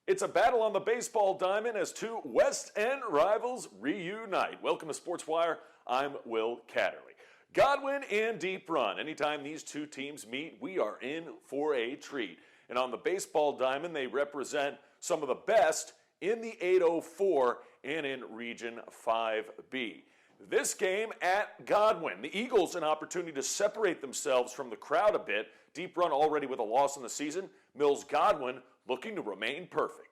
It's a battle on the baseball diamond as two West End rivals reunite. Welcome to SportsWire. I'm Will Catterley. Godwin and Deep Run. Anytime these two teams meet, we are in for a treat. And on the baseball diamond, they represent some of the best in the 804 and in Region 5B. This game at Godwin, the Eagles an opportunity to separate themselves from the crowd a bit. Deep Run already with a loss in the season. Mills Godwin looking to remain perfect.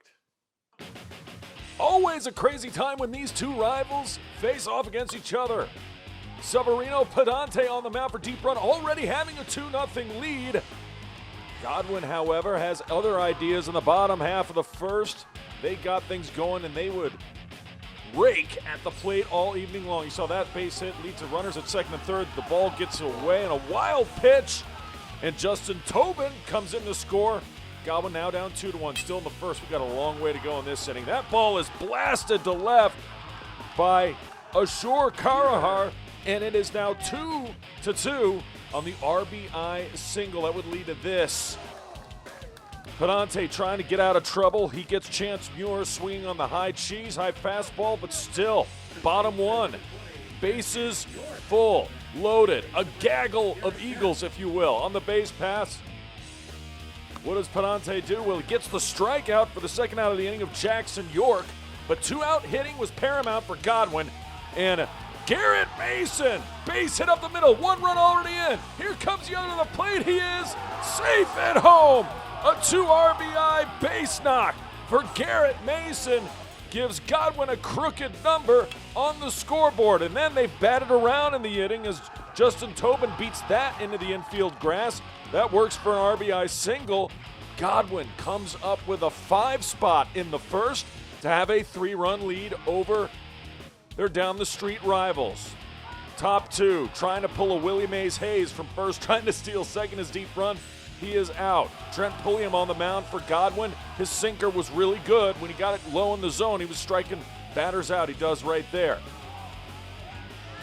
Always a crazy time when these two rivals face off against each other. Severino Pedante on the mound for Deep Run, already having a 2-0 lead. Godwin, however, has other ideas in the bottom half of the first. They got things going and they would rake at the plate all evening long. You saw that base hit lead to runners at second and third. The ball gets away and a wild pitch. And Justin Tobin comes in to score. Godwin now down 2-1. Still in the first. We've got a long way to go in this inning. That ball is blasted to left by Ashur Karahar. And it is now 2-2 on the RBI single. That would lead to this. Pedante trying to get out of trouble. He gets Chance Muir swinging on the high cheese, high fastball, but still, bottom one. Bases full, loaded, a gaggle of Eagles, if you will. On the base pass, what does Pedante do? Well, he gets the strikeout for the second out of the inning of Jackson York, but two-out hitting was paramount for Godwin, and Garrett Mason, base hit up the middle, one run already in. Here comes the other to the plate. He is safe at home. A 2 RBI base knock for Garrett Mason gives Godwin a crooked number on the scoreboard. And then they batted around in the inning as Justin Tobin beats that into the infield grass. That works for an RBI single. Godwin comes up with a 5 spot in the first to have a 3-run lead over their down-the-street rivals. Top two, trying to pull a Willie Mays Hayes from first, trying to steal second as Deep Run. He is out. Trent Pulliam on the mound for Godwin. His sinker was really good. When he got it low in the zone, he was striking batters out. He does right there.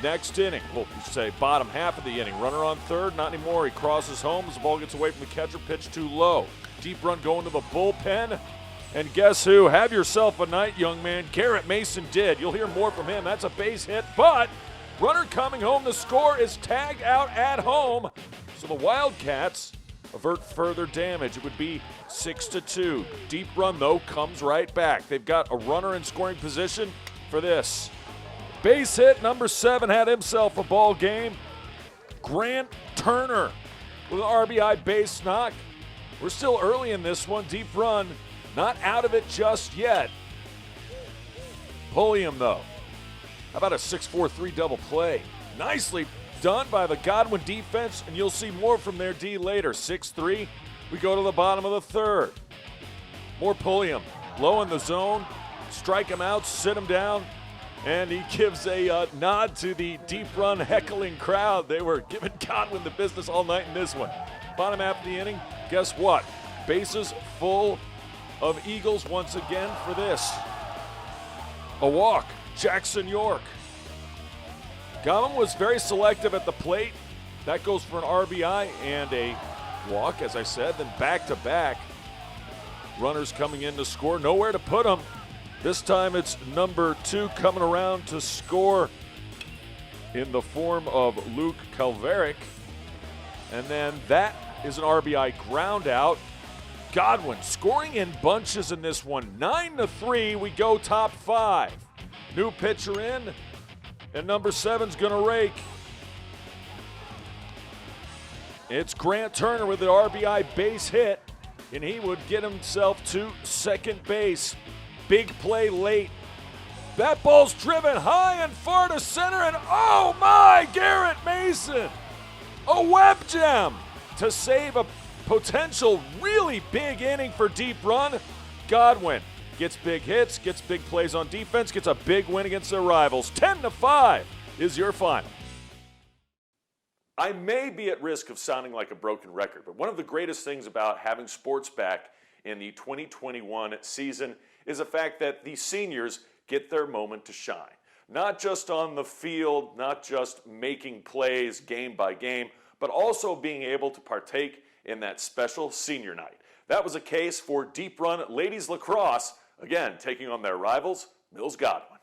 Next inning, well, you say bottom half of the inning. Runner on third, not anymore. He crosses home as the ball gets away from the catcher. Pitch too low. Deep Run going to the bullpen. And guess who? Have yourself a night, young man. Garrett Mason did. You'll hear more from him. That's a base hit, but runner coming home. The score is tagged out at home. So the Wildcats avert further damage. It would be 6-2. Deep Run, though, comes right back. They've got a runner in scoring position for this. Base hit, number 7, had himself a ball game. Grant Turner with an RBI base knock. We're still early in this one. Deep Run not out of it just yet. Pulliam, though. How about a 6-4-3 double play? Nicely done by the Godwin defense, and you'll see more from their D later. 6-3, we go to the bottom of the third. More Pulliam, low in the zone, strike him out, sit him down, and he gives a nod to the Deep Run heckling crowd. They were giving Godwin the business all night in this one. Bottom half of the inning, guess what? Bases full of Eagles once again for this. A walk, Jackson York. Godwin was very selective at the plate. That goes for an RBI and a walk, as I said. Then back-to-back runners coming in to score. Nowhere to put them. This time it's number 2 coming around to score in the form of Luke Calveric. And then that is an RBI ground out. Godwin scoring in bunches in this one. 9-3, we go top 5. New pitcher in. And number 7's going to rake. It's Grant Turner with the RBI base hit, and he would get himself to second base. Big play late. That ball's driven high and far to center, and oh my, Garrett Mason! A web gem to save a potential really big inning for Deep Run. Godwin gets big hits, gets big plays on defense, gets a big win against their rivals. 10-5 is your final. I may be at risk of sounding like a broken record, but one of the greatest things about having sports back in the 2021 season is the fact that the seniors get their moment to shine. Not just on the field, not just making plays game by game, but also being able to partake in that special senior night. That was a case for Deep Run ladies lacrosse, again taking on their rivals, Mills Godwin.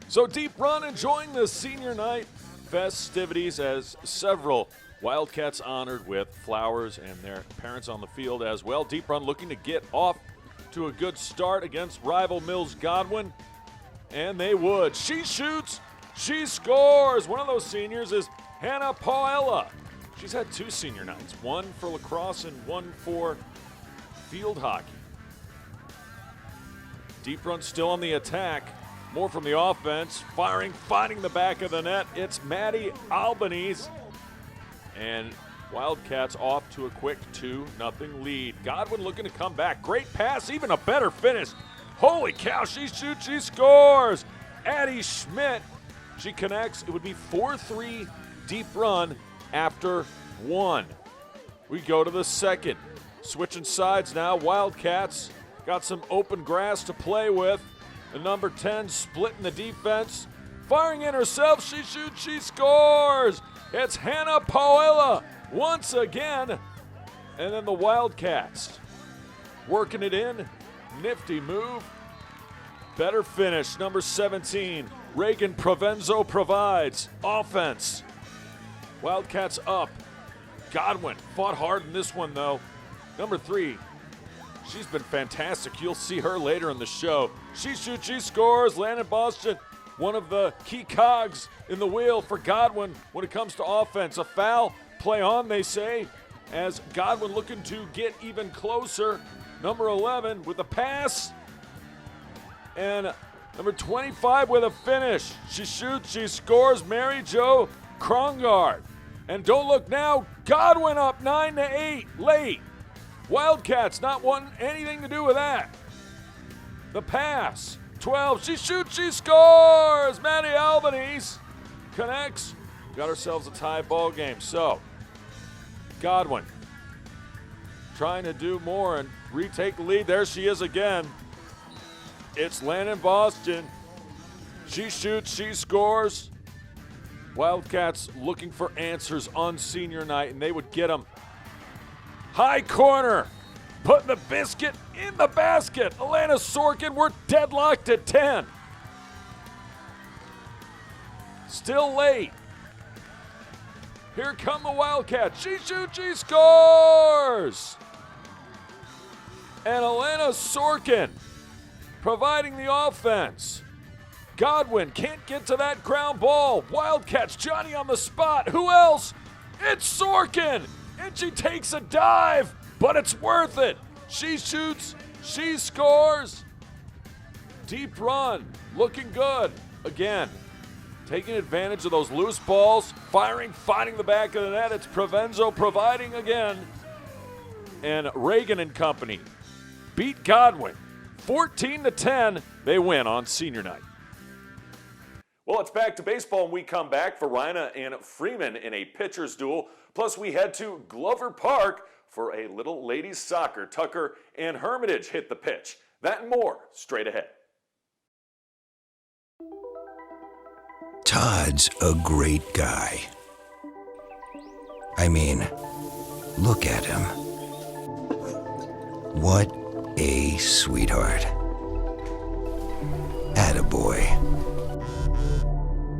So Deep Run enjoying the senior night festivities as several Wildcats honored with flowers and their parents on the field as well. Deep Run looking to get off to a good start against rival Mills Godwin, and they would. She shoots, she scores. One of those seniors is Hannah Paella. She's had 2 senior nights, one for lacrosse and one for field hockey. Deep Run still on the attack. More from the offense, firing, finding the back of the net. It's Maddie Albanese. And Wildcats off to a quick 2-0 lead. Godwin looking to come back. Great pass, even a better finish. Holy cow, she shoots, she scores. Addie Schmidt, she connects. It would be 4-3 Deep Run after 1. We go to the second. Switching sides now, Wildcats got some open grass to play with. The number 10 splitting the defense. Firing in herself, she shoots, she scores. It's Hannah Paella once again. And then the Wildcats working it in. Nifty move. Better finish, number 17. Reagan Provenzo provides. Offense. Wildcats up. Godwin fought hard in this one though. Number 3. She's been fantastic. You'll see her later in the show. She shoots, she scores. Landon Boston, one of the key cogs in the wheel for Godwin when it comes to offense. A foul, play on, they say, as Godwin looking to get even closer. Number 11 with a pass. And number 25 with a finish. She shoots, she scores. Mary Jo Krongard. And don't look now, Godwin up 9-8 late. Wildcats not wanting anything to do with that. The pass, 12, she shoots, she scores! Maddie Albanese connects. Got ourselves a tie ball game. So, Godwin trying to do more and retake the lead. There she is again. It's Landon Boston. She shoots, she scores. Wildcats looking for answers on senior night, and they would get them. High corner, putting the biscuit in the basket. Alana Sorkin, we're deadlocked at 10. Still late. Here come the Wildcats. She shoots, she scores. And Alana Sorkin providing the offense. Godwin can't get to that ground ball. Wildcats, Johnny on the spot. Who else? It's Sorkin. And she takes a dive, but it's worth it. She shoots, she scores. Deep Run, looking good. Again, taking advantage of those loose balls, firing, finding the back of the net. It's Provenzo providing again. And Reagan and company beat Godwin. 14-10, they win on senior night. Well, it's back to baseball when we come back. Varina and Freeman in a pitcher's duel. Plus, we head to Glover Park for a little ladies soccer. Tucker and Hermitage hit the pitch. That and more straight ahead. Todd's a great guy. I mean, look at him. What a sweetheart. Attaboy.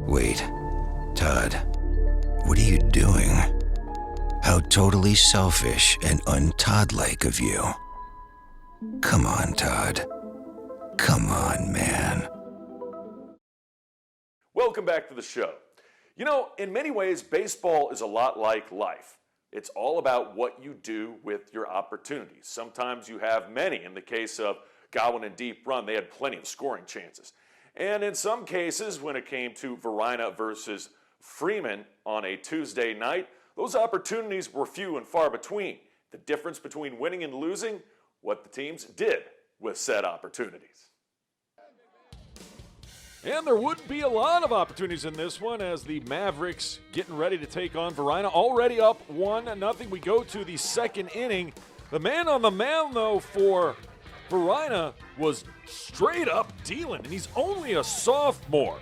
Wait, Todd, what are you doing? How totally selfish and un-Todd-like of you. Come on, Todd. Come on, man. Welcome back to the show. You know, in many ways, baseball is a lot like life. It's all about what you do with your opportunities. Sometimes you have many. In the case of Godwin and Deep Run, they had plenty of scoring chances. And in some cases, when it came to Varina versus Freeman on a Tuesday night, those opportunities were few and far between. The difference between winning and losing, what the teams did with said opportunities. And there would be a lot of opportunities in this one as the Mavericks getting ready to take on Varina. Already up 1-0. We go to the second inning. The man on the mound, though, for Varina was straight up dealing, and he's only a sophomore.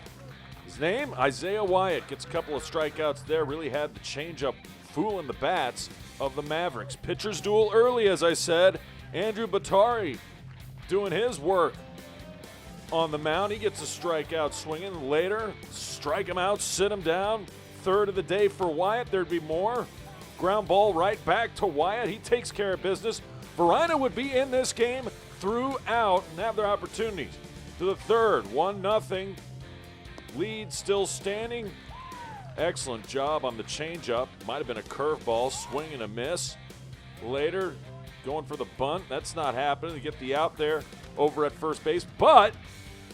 His name, Isaiah Wyatt, gets a couple of strikeouts there, really had the changeup fooling the bats. of the Mavericks. Pitcher's duel early, as I said. Andrew Batari doing his work on the mound. He gets a strikeout swinging. Later, strike him out, sit him down. Third of the day for Wyatt. There'd be more. Ground ball right back to Wyatt. He takes care of business. Varina would be in this game throughout and have their opportunities. To the third, 1-0. Lead still standing. Excellent job on the changeup. Might have been a curveball, swing and a miss. Later, going for the bunt. That's not happening. They get the out there over at first base. But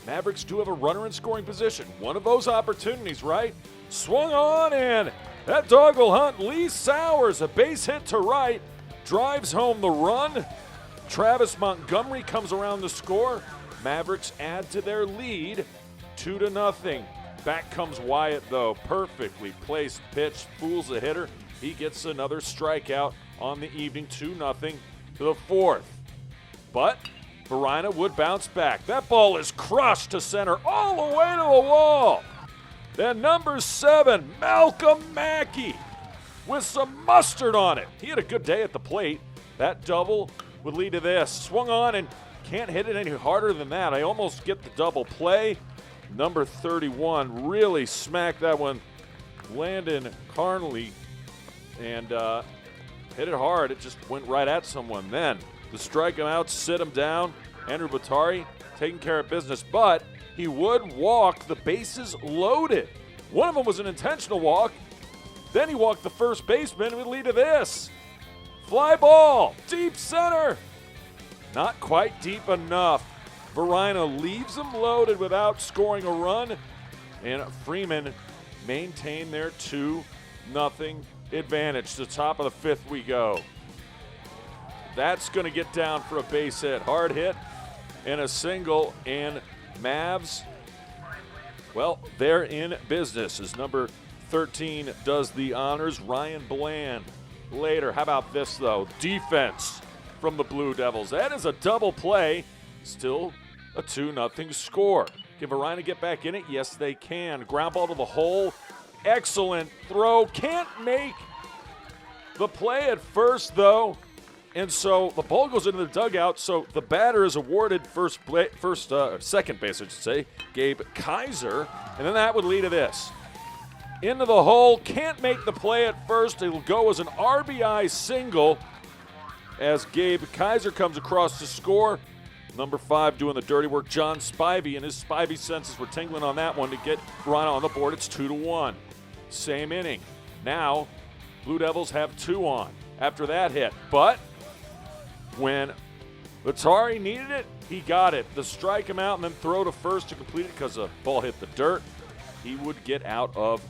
Mavericks do have a runner in scoring position. One of those opportunities, right? Swung on, and that dog will hunt. Lee Sowers, a base hit to right, drives home the run. Travis Montgomery comes around to score. Mavericks add to their lead, 2-0. Back comes Wyatt, though. Perfectly placed pitch, fools the hitter. He gets another strikeout on the evening, 2-0 to the fourth. But Varina would bounce back. That ball is crushed to center all the way to the wall. Then number 7, Malcolm Mackey, with some mustard on it. He had a good day at the plate. That double would lead to this. Swung on and can't hit it any harder than that. I almost get the double play. Number 31 really smacked that one. Landon Carnley, and hit it hard. It just went right at someone. Then to strike him out, sit him down. Andrew Batari taking care of business, but he would walk the bases loaded. One of them was an intentional walk. Then he walked the first baseman, and would lead to this. Fly ball, deep center. Not quite deep enough. Varina leaves them loaded without scoring a run, and Freeman maintain their 2-0 advantage. To the top of the fifth we go. That's going to get down for a base hit. Hard hit and a single, and Mavs, well, they're in business as number 13 does the honors. Ryan Bland later. How about this, though? Defense from the Blue Devils. That is a double play. Still a 2-0 score. Can Varina get back in it? Yes, they can. Ground ball to the hole. Excellent throw. Can't make the play at first, though. And so the ball goes into the dugout, so the batter is awarded second base, I should say, Gabe Kaiser. And then that would lead to this. Into the hole. Can't make the play at first. It'll go as an RBI single as Gabe Kaiser comes across to score. Number 5 doing the dirty work, John Spivey, and his Spivey senses were tingling on that one to get Varina on the board. It's 2-1. Same inning. Now, Blue Devils have 2 on after that hit. But when Batari needed it, he got it. The strike him out and then throw to first to complete it because the ball hit the dirt. He would get out of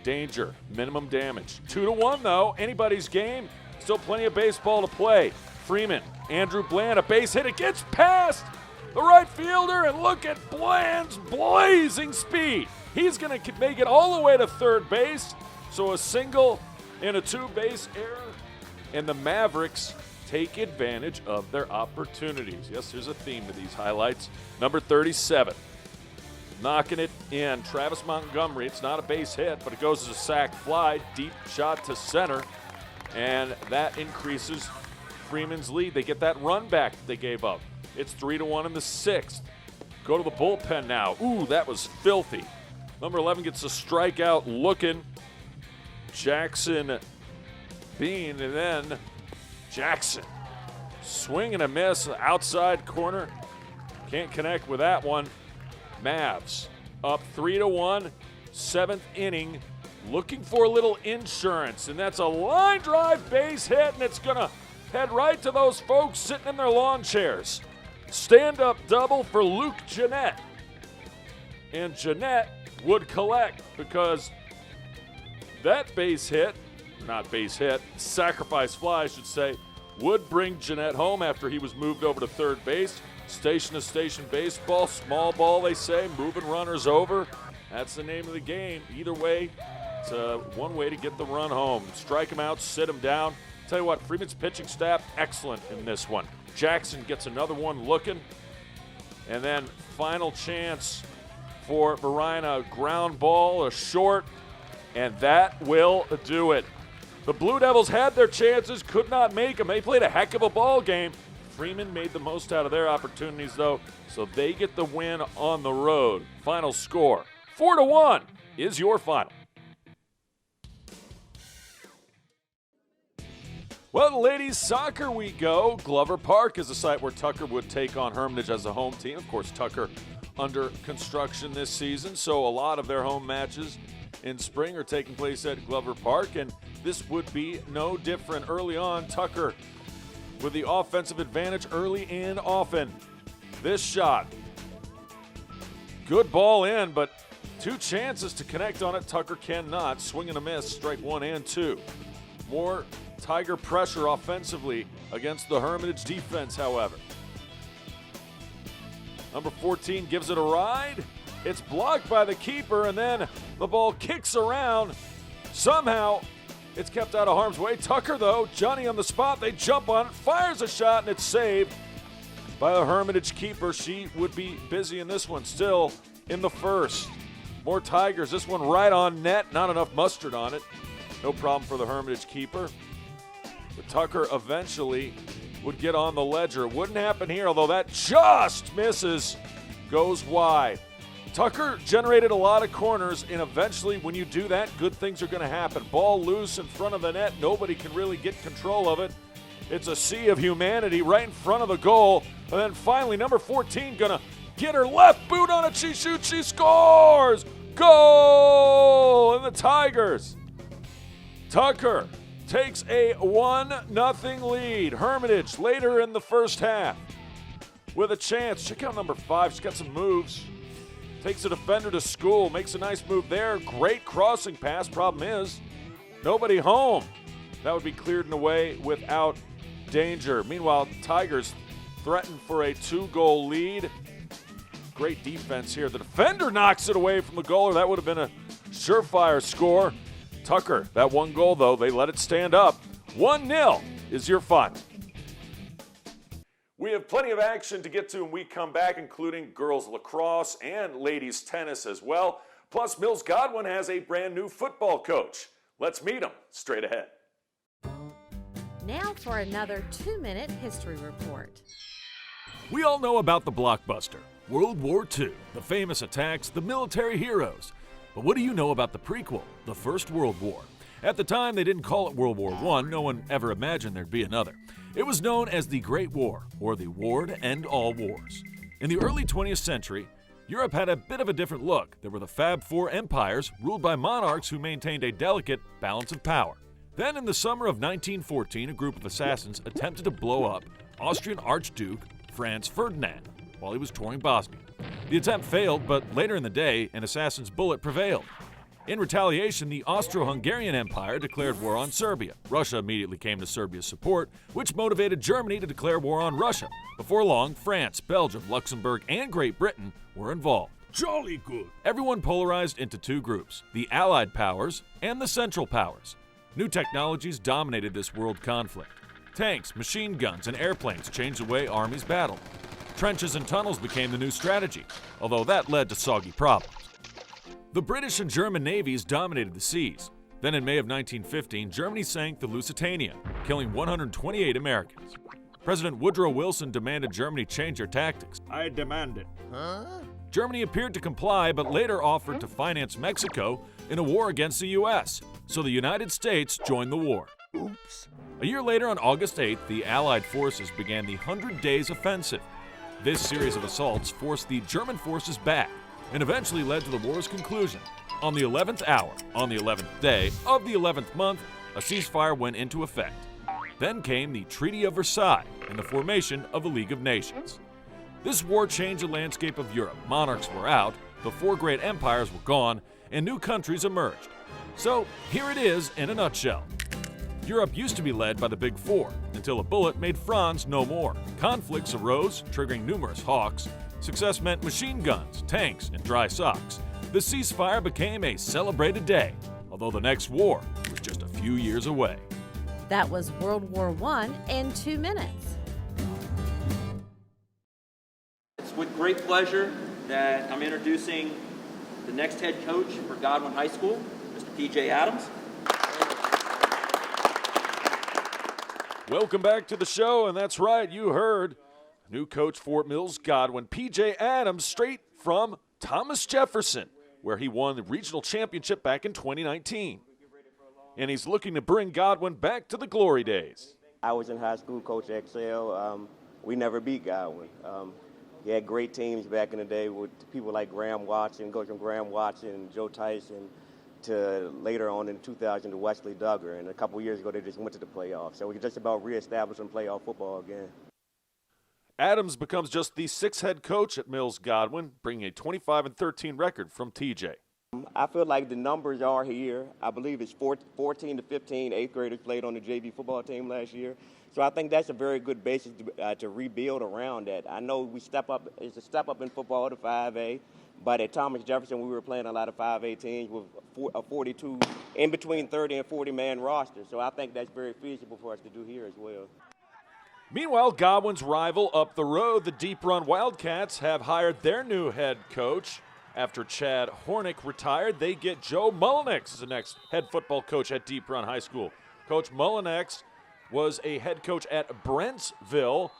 danger. Minimum damage. 2-1, though. Anybody's game. Still plenty of baseball to play. Freeman, Andrew Bland, a base hit. It gets past the right fielder, and look at Bland's blazing speed. He's going to make it all the way to third base. So a single and a 2-base error, and the Mavericks take advantage of their opportunities. Yes, there's a theme to these highlights. Number 37, knocking it in. Travis Montgomery. It's not a base hit, but it goes as a sac fly. Deep shot to center, and that increases Freeman's lead. They get that run back that they gave up. It's 3-1 in the 6th. Go to the bullpen now. Ooh, that was filthy. Number 11 gets a strikeout looking. Jackson Bean, and then Jackson. Swing and a miss, outside corner. Can't connect with that one. Mavs up 3-1, 7th inning. Looking for a little insurance, and that's a line drive base hit, and it's going to head right to those folks sitting in their lawn chairs. Stand-up double for Luke Jeanette. And Jeanette would collect because that sacrifice fly, I should say, would bring Jeanette home after he was moved over to third base. Station-to-station baseball, small ball, they say, moving runners over. That's the name of the game. Either way, it's one way to get the run home. Strike him out, sit him down. Tell you what, Freeman's pitching staff, excellent in this one. Jackson gets another one looking. And then final chance for Varina, ground ball, a short, and that will do it. The Blue Devils had their chances, could not make them. They played a heck of a ball game. Freeman made the most out of their opportunities, though, so they get the win on the road. Final score, 4-1 is your final. Well, to ladies soccer we go. Glover Park is the site where Tucker would take on Hermitage as the home team. Of course, Tucker under construction this season, so a lot of their home matches in spring are taking place at Glover Park, and this would be no different. Early on, Tucker with the offensive advantage early and often. This shot, good ball in, but two chances to connect on it. Tucker cannot. Swing and a miss, strike 1 and 2. More Tiger pressure offensively against the Hermitage defense, however. Number 14 gives it a ride. It's blocked by the keeper, and then the ball kicks around. Somehow, it's kept out of harm's way. Tucker, though, Johnny on the spot. They jump on it, fires a shot, and it's saved by the Hermitage keeper. She would be busy in this one, still in the first. More Tigers. This one right on net. Not enough mustard on it. No problem for the Hermitage keeper. But Tucker eventually would get on the ledger. Wouldn't happen here, although that just misses, goes wide. Tucker generated a lot of corners, and eventually when you do that, good things are going to happen. Ball loose in front of the net. Nobody can really get control of it. It's a sea of humanity right in front of the goal. And then finally, number 14 going to get her left boot on it. She shoots, she scores! Goal! And the Tigers. Tucker takes a 1-0 lead. Hermitage later in the first half with a chance. Check out number 5. She's got some moves. Takes a defender to school. Makes a nice move there. Great crossing pass. Problem is, nobody home. That would be cleared and away without danger. Meanwhile, Tigers threaten for a 2-goal lead. Great defense here. The defender knocks it away from the goaler. That would have been a surefire score. Tucker, that 1 goal, though, they let it stand up. 1-0 is your final. We have plenty of action to get to when we come back, including girls lacrosse and ladies tennis as well. Plus, Mills Godwin has a brand new football coach. Let's meet him straight ahead. Now for another 2-minute history report. We all know about the blockbuster, World War II, the famous attacks, the military heroes. But what do you know about the prequel, the First World War? At the time, they didn't call it World War I. No one ever imagined there'd be another. It was known as the Great War, or the War to End All Wars. In the early 20th century, Europe had a bit of a different look. There were the Fab Four empires, ruled by monarchs who maintained a delicate balance of power. Then, in the summer of 1914, a group of assassins attempted to blow up Austrian Archduke Franz Ferdinand while he was touring Bosnia. The attempt failed, but later in the day, an assassin's bullet prevailed. In retaliation, the Austro-Hungarian Empire declared war on Serbia. Russia immediately came to Serbia's support, which motivated Germany to declare war on Russia. Before long, France, Belgium, Luxembourg, and Great Britain were involved. Jolly good. Everyone polarized into two groups, the Allied powers and the Central powers. New technologies dominated this world conflict. Tanks, machine guns, and airplanes changed the way armies battled. Trenches and tunnels became the new strategy, although that led to soggy problems. The British and German navies dominated the seas. Then in May of 1915, Germany sank the Lusitania, killing 128 Americans. President Woodrow Wilson demanded Germany change their tactics. I demand it. Germany appeared to comply, but later offered to finance Mexico in a war against the U.S., so the United States joined the war. Oops. A year later, on August 8th, the Allied forces began the 100 Days Offensive. This series of assaults forced the German forces back and eventually led to the war's conclusion. On the 11th hour, on the 11th day of the 11th month, a ceasefire went into effect. Then came the Treaty of Versailles and the formation of the League of Nations. This war changed the landscape of Europe. Monarchs were out, the four great empires were gone, and new countries emerged. So here it is in a nutshell. Europe used to be led by the Big Four, until a bullet made Franz no more. Conflicts arose, triggering numerous hawks. Success meant machine guns, tanks, and dry socks. The ceasefire became a celebrated day, although the next war was just a few years away. That was World War I in 2 minutes. It's with great pleasure that I'm introducing the next head coach for Godwin High School, Mr. P.J. Adams. Welcome back to the show, and that's right, you heard new coach Fort Mills Godwin, P.J. Adams, straight from Thomas Jefferson, where he won the regional championship back in 2019. And he's looking to bring Godwin back to the glory days. I was in high school, Coach Excel. We never beat Godwin. He had great teams back in the day with people like Graham Watson, Coach Graham Watson, and Joe Tyson, to later on in 2000 to Wesley Duggar. And a couple years ago, they just went to the playoffs. So we're just about reestablishing playoff football again. Adams becomes just the sixth head coach at Mills Godwin, bringing a 25-13 record from TJ. I feel like the numbers are here. I believe it's 14 to 15 eighth graders played on the JV football team last year. So I think that's a very good basis to rebuild around that. I know it's a step up in football to 5A, but at Thomas Jefferson we were playing a lot of 5A teams with a 42, in between 30 and 40-man roster. So I think that's very feasible for us to do here as well. Meanwhile, Godwin's rival up the road, the Deep Run Wildcats, have hired their new head coach. After Chad Hornick retired, they get Joe Mullinex as the next head football coach at Deep Run High School. Coach Mullinex was a head coach at Brentsville,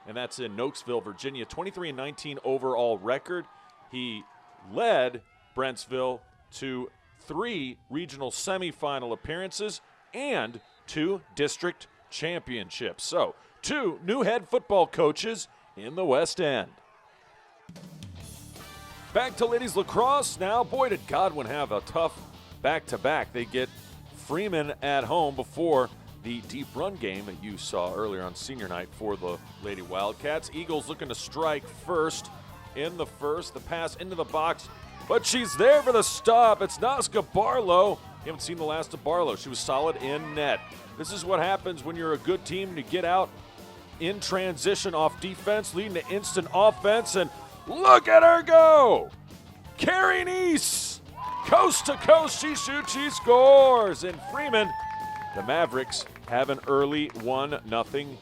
and that's in Nokesville, Virginia. 23-19 overall record. He led Brentsville to 3 regional semifinal appearances and 2 district championships. So, 2 new head football coaches in the West End. Back to ladies lacrosse now. Boy, did Godwin have a tough back-to-back. They get Freeman at home before the deep run game that you saw earlier on senior night for the Lady Wildcats. Eagles looking to strike first in the first. The pass into the box, but she's there for the stop. It's Nazca Barlow. You haven't seen the last of Barlow. She was solid in net. This is what happens when you're a good team to get out in transition off defense, leading to instant offense, and look at her go! Carrie Neese, coast to coast, she shoots, she scores. And Freeman, the Mavericks have an early 1-0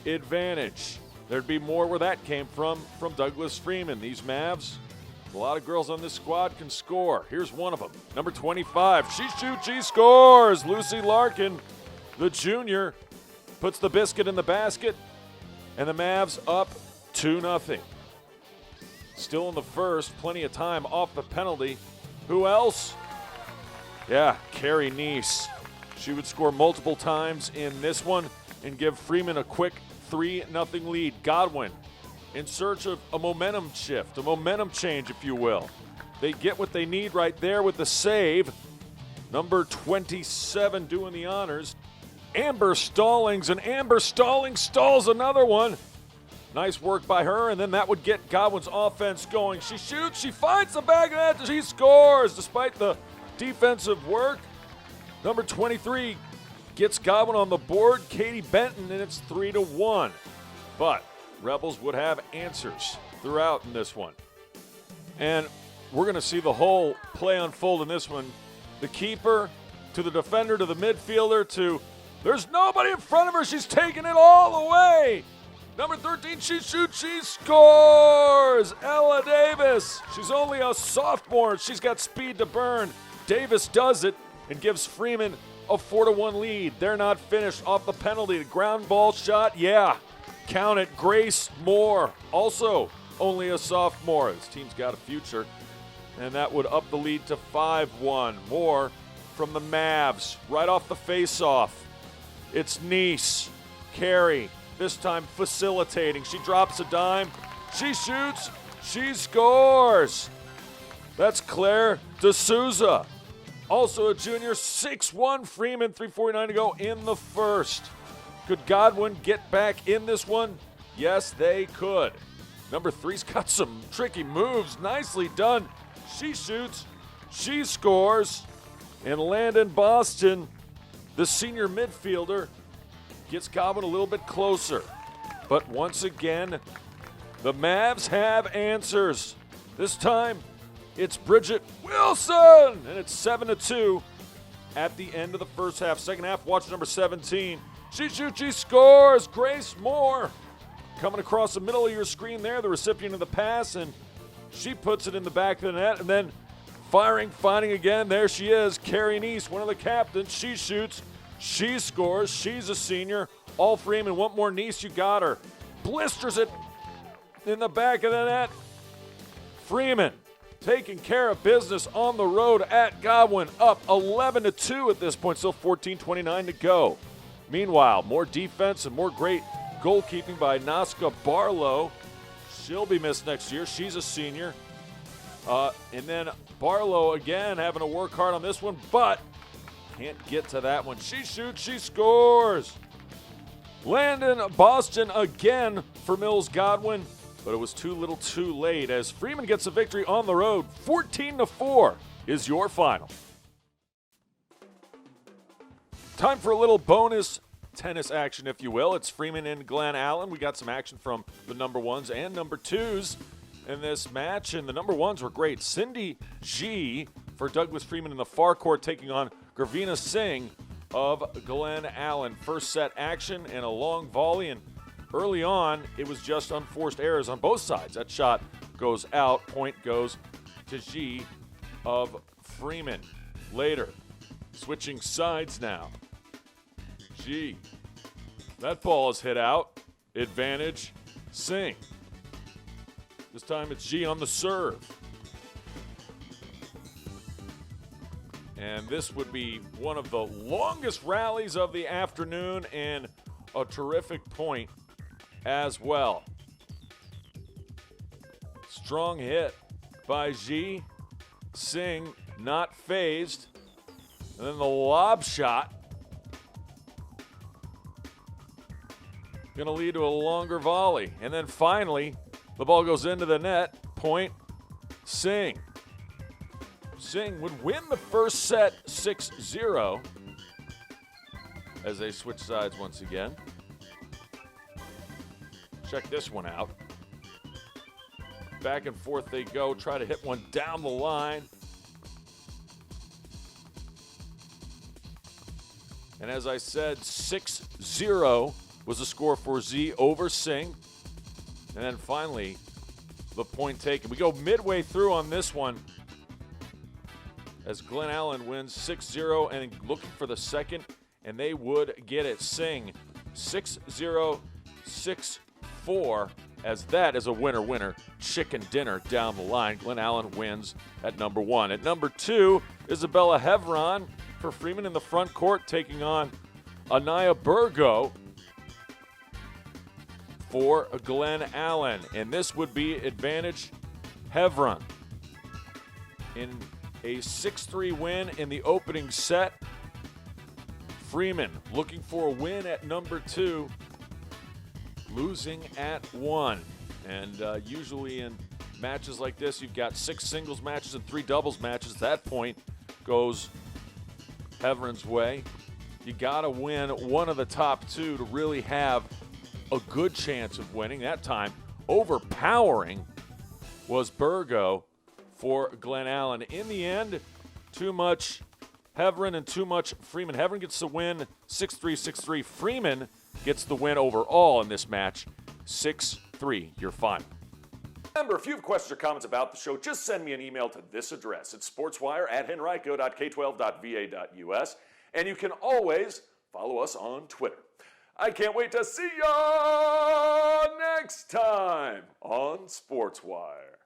advantage. There'd be more where that came from Douglas Freeman. These Mavs, a lot of girls on this squad can score. Here's one of them, number 25. She shoots, she scores. Lucy Larkin, the junior, puts the biscuit in the basket, and the Mavs up 2-0. Still in the first, plenty of time off the penalty. Who else? Yeah, Carrie Neese. She would score multiple times in this one and give Freeman a quick 3-0 lead. Godwin in search of a momentum shift, a momentum change, if you will. They get what they need right there with the save. Number 27 doing the honors. Amber Stallings, and Amber Stallings stalls another one. Nice work by her, and then that would get Godwin's offense going. She shoots, she finds the back of net, she scores despite the defensive work. Number 23 gets Godwin on the board, Katie Benton, and it's 3-1. But Rebels would have answers throughout in this one. And we're going to see the whole play unfold in this one. The keeper to the defender to the midfielder to there's nobody in front of her. She's taking it all the way. Number 13, she shoots, she scores. Ella Davis. She's only a sophomore. She's got speed to burn. Davis does it and gives Freeman a 4-1 lead. They're not finished off the penalty. The ground ball shot, yeah. Count it. Grace Moore, also only a sophomore. This team's got a future. And that would up the lead to 5-1. Moore from the Mavs, right off the face-off. It's Neese, Carey, this time facilitating. She drops a dime, she shoots, she scores. That's Claire D'Souza, also a junior, 6'1", Freeman, 3:49 to go in the first. Could Godwin get back in this one? Yes, they could. Number 3's got some tricky moves, nicely done. She shoots, she scores, and Landon Boston, the senior midfielder, gets Godwin a little bit closer. But once again, the Mavs have answers. This time, it's Bridget Wilson, and it's 7-2 at the end of the first half. Second half, watch number 17. She shoots, she scores. Grace Moore coming across the middle of your screen there, the recipient of the pass, and she puts it in the back of the net, and then finding again, there she is, Carrie Neese, one of the captains. She shoots, she scores, she's a senior, All Freeman, one more Nice, you got her. Blisters it in the back of the net. Freeman taking care of business on the road at Godwin, up 11-2 at this point, still 14:29 to go. Meanwhile, more defense and more great goalkeeping by Naska Barlow. She'll be missed next year. She's a senior. And then Barlow again having to work hard on this one, but can't get to that one. She shoots, she scores. Landon Boston again for Mills Godwin, but it was too little too late as Freeman gets a victory on the road. 14-4 is your final. Time for a little bonus tennis action, if you will. It's Freeman and Glen Allen. We got some action from the number ones and number twos in this match, and the number ones were great. Cindy G for Douglas Freeman in the far court taking on Gravina Singh of Glen Allen. First set action and a long volley, and early on it was just unforced errors on both sides. That shot goes out. Point goes to G of Freeman. Later, switching sides now. G. That ball is hit out. Advantage Singh. This time it's G on the serve. And this would be one of the longest rallies of the afternoon and a terrific point as well. Strong hit by G. Singh not phased. And then the lob shot. Going to lead to a longer volley. And then finally, the ball goes into the net. Point Singh. Singh would win the first set 6-0 as they switch sides once again. Check this one out. Back and forth they go. Try to hit one down the line. And as I said, 6-0 was the score for Z over Singh. And then finally, the point taken. We go midway through on this one as Glen Allen wins 6-0 and looking for the second, and they would get it. Singh 6-0, 6-4, as that is a winner-winner chicken dinner down the line. Glen Allen wins at number one. At number two, Isabella Hevron for Freeman in the front court taking on Anaya Burgo for Glen Allen. And this would be advantage Hevron in a 6-3 win in the opening set. Freeman looking for a win at number two, losing at one. And usually in matches like this, you've got 6 singles matches and 3 doubles matches. That point goes Hevron's way. You got to win one of the top 2 to really have a good chance of winning. That time, overpowering was Burgo for Glen Allen. In the end, too much Hevron and too much Freeman. Hevron gets the win 6-3, 6-3. Freeman gets the win overall in this match 6-3, your final. Remember, if you have questions or comments about the show, just send me an email to this address. It's sportswire@henrico.k12.va.us. And you can always follow us on Twitter. I can't wait to see you next time on Sportswire.